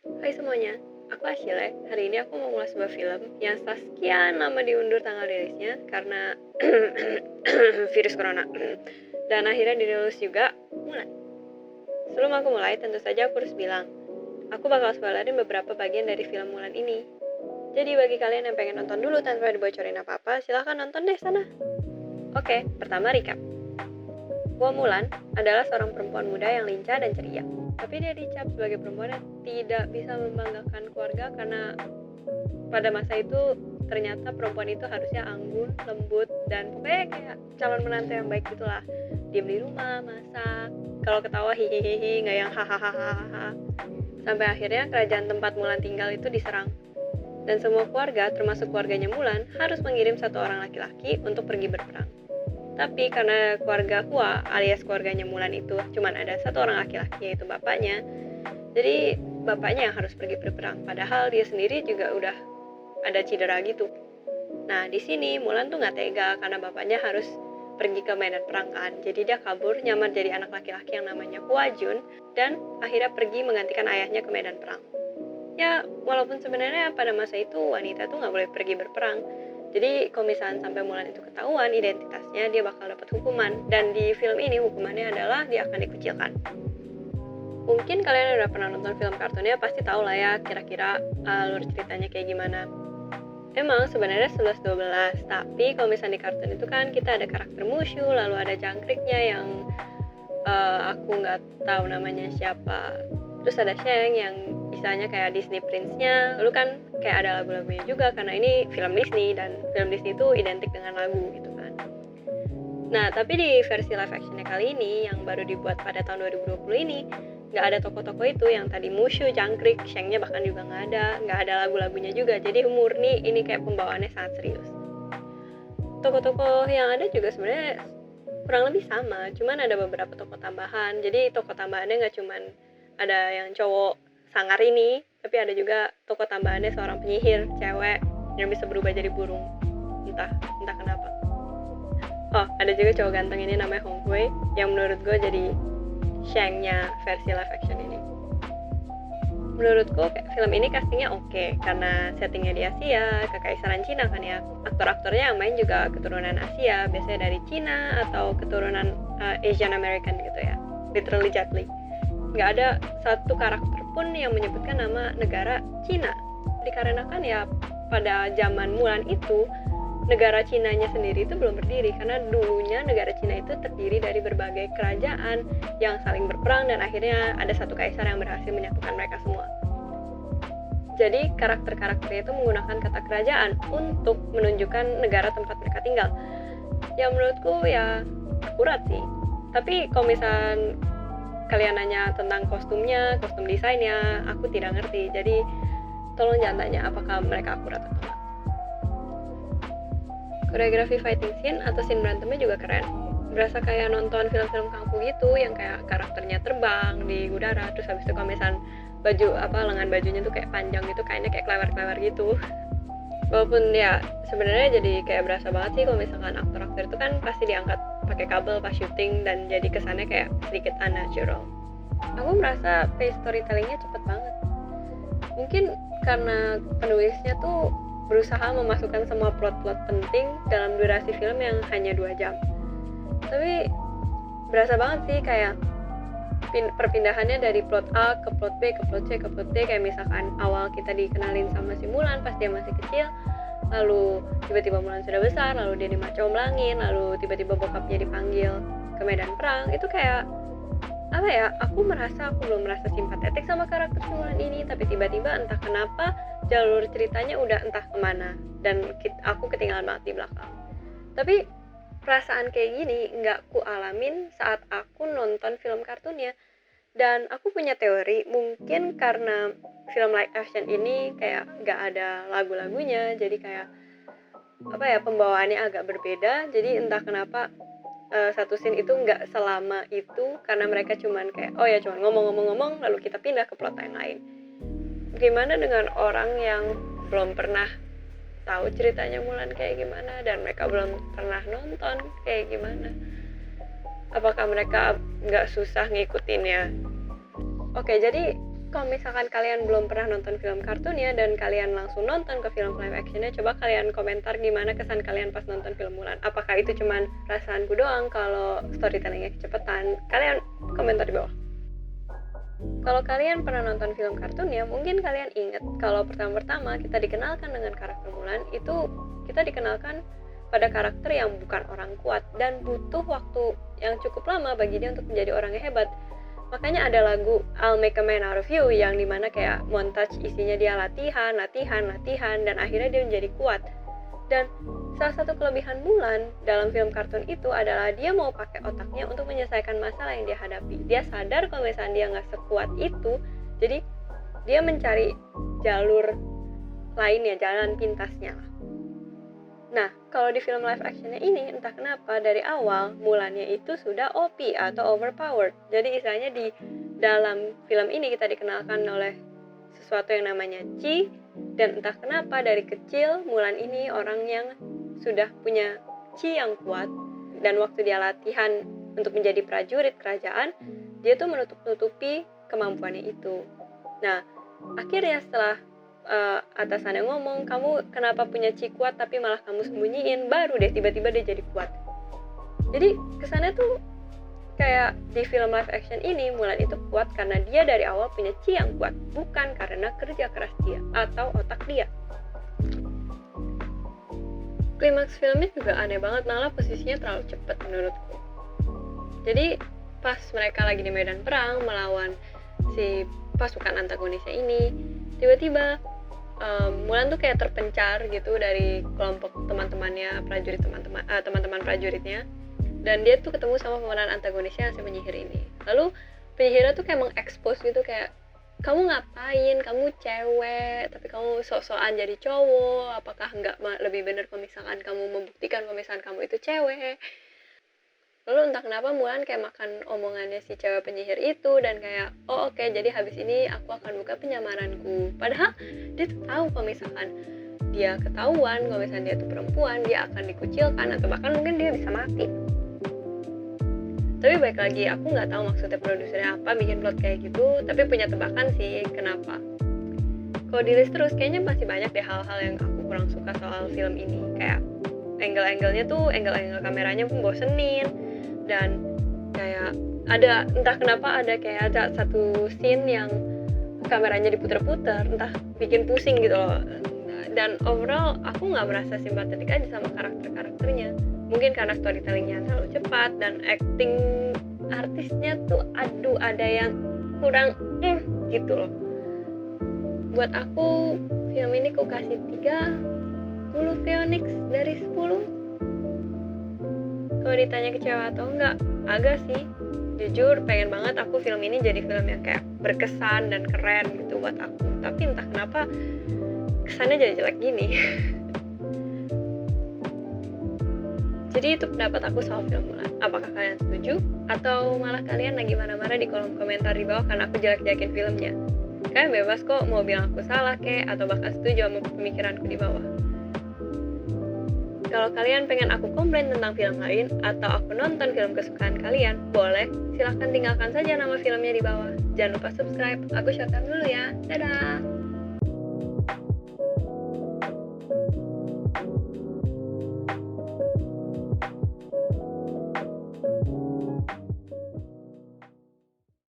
Hai semuanya, aku Ashile. Hari ini aku mau ngulas sebuah film yang setelah sekian lama diundur tanggal rilisnya karena virus corona. Dan akhirnya dirilis juga Mulan. Sebelum aku mulai, tentu saja aku harus bilang, aku bakal spoilerin beberapa bagian dari film Mulan ini. Jadi bagi kalian yang pengen nonton dulu tanpa dibocorin apa-apa, silahkan nonton deh sana. Oke, pertama recap. Mulan adalah seorang perempuan muda yang lincah dan ceria. Tapi dia dicap sebagai perempuan yang tidak bisa membanggakan keluarga karena pada masa itu ternyata perempuan itu harusnya anggun, lembut, dan pokoknya kayak calon menantu yang baik gitulah. Diam di rumah, masak, kalau ketawa hihihihi, nggak yang hahaha. Sampai akhirnya kerajaan tempat Mulan tinggal itu diserang. Dan semua keluarga, termasuk keluarganya Mulan, harus mengirim satu orang laki-laki untuk pergi berperang. Tapi karena keluarga Hua alias keluarganya Mulan itu cuma ada satu orang laki-laki yaitu bapaknya, jadi bapaknya yang harus pergi berperang. Padahal dia sendiri juga udah ada cedera gitu. Nah di sini Mulan tuh nggak tega karena bapaknya harus pergi ke medan perang kan. Jadi dia kabur nyamar jadi anak laki-laki yang namanya Hua Jun dan akhirnya pergi menggantikan ayahnya ke medan perang. Ya walaupun sebenarnya pada masa itu wanita tuh nggak boleh pergi berperang. Jadi kalau misalnya sampai Mulan itu ketahuan identitasnya, dia bakal dapat hukuman. Dan di film ini hukumannya adalah dia akan dikucilkan. Mungkin kalian udah pernah nonton film kartunnya, pasti tahu lah ya kira-kira alur ceritanya kayak gimana. Emang sebenarnya 11-12, tapi kalau misalnya di kartun itu kan kita ada karakter Mushu, lalu ada jangkriknya yang aku nggak tahu namanya siapa. Terus ada Shang yang misalnya kayak Disney Prince-nya, lalu kan kayak ada lagu-lagunya juga karena ini film Disney dan film Disney itu identik dengan lagu gitu kan. Nah, tapi di versi live actionnya kali ini yang baru dibuat pada tahun 2020 ini nggak ada tokoh-tokoh itu yang tadi Mushu, jangkrik, Shang-nya bahkan juga nggak ada lagu-lagunya juga. Jadi murni ini kayak pembawaannya sangat serius. Tokoh-tokoh yang ada juga sebenarnya kurang lebih sama, cuman ada beberapa tokoh tambahan. Jadi tokoh tambahannya nggak cuman ada yang cowok sangar ini, tapi ada juga tokoh tambahannya seorang penyihir cewek yang bisa berubah jadi burung, entah kenapa. Oh, ada juga cowok ganteng ini namanya Hong Hui yang menurut gue jadi Shang-nya versi live action ini. Menurutku film ini castingnya oke karena settingnya di Asia, kekaisaran Cina kan ya. Aktor-aktornya yang main juga keturunan Asia, biasanya dari Cina atau keturunan Asian American gitu ya, literally Jet Li. Nggak ada satu karakter pun yang menyebutkan nama negara Cina. Dikarenakan ya pada zaman Mulan itu negara Cinanya sendiri itu belum berdiri karena dulunya negara Cina itu terdiri dari berbagai kerajaan yang saling berperang dan akhirnya ada satu kaisar yang berhasil menyatukan mereka semua. Jadi karakter-karakternya itu menggunakan kata kerajaan untuk menunjukkan negara tempat mereka tinggal. Ya menurutku ya akurat sih. Tapi kalau misalnya kalian nanya tentang kostumnya, kostum desainnya, aku tidak ngerti. Jadi tolong jangan tanya apakah mereka akurat atau enggak. Koreografi fighting scene atau scene berantemnya juga keren. Berasa kayak nonton film-film kungfu gitu yang kayak karakternya terbang di udara, terus habis itu kalau misalnya lengan bajunya tuh kayak panjang gitu, kayaknya kayak klewer-klewer gitu. Walaupun ya sebenarnya jadi kayak berasa banget sih kalau misalkan aktor-aktor itu kan pasti diangkat pakai kabel pas syuting dan jadi kesannya kayak sedikit unnatural. Aku merasa pace storytellingnya cepet banget. Mungkin karena penulisnya tuh berusaha memasukkan semua plot-plot penting dalam durasi film yang hanya 2 jam. Tapi berasa banget sih kayak perpindahannya dari plot A ke plot B ke plot C ke plot D, kayak misalkan awal kita dikenalin sama si Mulan pas dia masih kecil, lalu tiba-tiba Mulan sudah besar, lalu dia dimacomlangin, lalu tiba-tiba bokapnya dipanggil ke medan perang. Itu kayak apa ya, aku belum merasa simpatetik sama karakter si Mulan ini, tapi tiba-tiba entah kenapa jalur ceritanya udah entah kemana dan aku ketinggalan banget di belakang. Tapi perasaan kayak gini nggak ku alamin saat aku nonton film kartunnya. Dan aku punya teori, mungkin karena film live action ini kayak nggak ada lagu-lagunya, jadi kayak apa ya, pembawaannya agak berbeda. Jadi entah kenapa satu scene itu nggak selama itu karena mereka cuman kayak cuman ngomong-ngomong lalu kita pindah ke plot yang lain. Gimana dengan orang yang belum pernah tahu ceritanya Mulan kayak gimana dan mereka belum pernah nonton kayak gimana? Apakah mereka nggak susah ngikutinnya? Oke, jadi kalau misalkan kalian belum pernah nonton film kartunnya dan kalian langsung nonton ke film live actionnya, coba kalian komentar gimana kesan kalian pas nonton film Mulan. Apakah itu cuman perasaanku doang kalau storytellingnya kecepatan? Kalian komentar di bawah. Kalau kalian pernah nonton film kartunnya, mungkin kalian ingat kalau pertama-tama kita dikenalkan dengan karakter Mulan, itu kita dikenalkan pada karakter yang bukan orang kuat dan butuh waktu yang cukup lama bagi dia untuk menjadi orang yang hebat. Makanya ada lagu I'll Make a Man Out of You yang dimana kayak montage isinya dia latihan, dan akhirnya dia menjadi kuat. Dan salah satu kelebihan Mulan dalam film kartun itu adalah dia mau pakai otaknya untuk menyelesaikan masalah yang dia hadapi. Dia sadar kalau misalnya dia nggak sekuat itu, jadi dia mencari jalur lainnya, jalan pintasnya. Nah, kalau di film live actionnya ini, entah kenapa dari awal Mulannya itu sudah OP atau overpowered. Jadi istilahnya di dalam film ini kita dikenalkan oleh sesuatu yang namanya Chi, dan entah kenapa dari kecil Mulan ini orang yang sudah punya Chi yang kuat, dan waktu dia latihan untuk menjadi prajurit kerajaan, dia tuh menutup-nutupi kemampuannya itu. Nah, akhirnya setelah atasannya ngomong, kamu kenapa punya Chi kuat tapi malah kamu sembunyiin, baru deh tiba-tiba dia jadi kuat. Jadi kesannya tuh kayak di film live action ini Mulan itu kuat karena dia dari awal punya Chi yang kuat, bukan karena kerja keras dia atau otak dia. Klimaks filmnya juga aneh banget, malah posisinya terlalu cepat menurutku. Jadi pas mereka lagi di medan perang melawan si pasukan antagonisnya ini, tiba-tiba Mulan tuh kayak terpencar gitu dari kelompok teman-temannya, teman-teman prajuritnya, dan dia tuh ketemu sama pemeran antagonisnya si penyihir ini. Lalu penyihirnya tuh kayak mengekspos gitu, kayak kamu ngapain, kamu cewek tapi kamu sok-sokan jadi cowok, apakah nggak lebih benar kalau misalkan kamu membuktikan kalau misalkan kamu itu cewek. Lalu entah kenapa Mulan kayak makan omongannya si cewek penyihir itu, dan kayak oke, jadi habis ini aku akan buka penyamaranku. Padahal dia tuh tahu kalau misalkan dia ketahuan kalau misalkan dia tuh perempuan, dia akan dikucilkan atau bahkan mungkin dia bisa mati. Tapi baik lagi, aku nggak tahu maksudnya produsernya apa bikin plot kayak gitu, tapi punya tebakan sih kenapa. Kalau di list terus kayaknya masih banyak deh hal-hal yang aku kurang suka soal film ini, kayak angle-angle kameranya pun bosenin. Dan kayak ada, entah kenapa ada kayak ada satu scene yang kameranya diputer-puter, entah bikin pusing gitu loh. Dan overall aku nggak merasa simpatetik aja sama karakter-karakternya. Mungkin karena storytellingnya terlalu cepat dan acting artisnya tuh ada yang kurang gitu loh. Buat aku film ini aku kasih 30 Phoenix dari 10. Kalau ditanya kecewa atau enggak, agak sih. Jujur pengen banget aku film ini jadi film yang kayak berkesan dan keren gitu buat aku. Tapi entah kenapa kesannya jadi jelek gini. Jadi itu pendapat aku soal film Mulan. Apakah kalian setuju? Atau malah kalian lagi marah-marah di kolom komentar di bawah karena aku jelek-jelekin filmnya? Kalian bebas kok mau bilang aku salah kek, atau bahkan setuju sama pemikiranku di bawah. Kalau kalian pengen aku komplain tentang film lain atau aku nonton film kesukaan kalian, boleh, silahkan tinggalkan saja nama filmnya di bawah. Jangan lupa subscribe. Aku shutdown dulu ya. Dadah!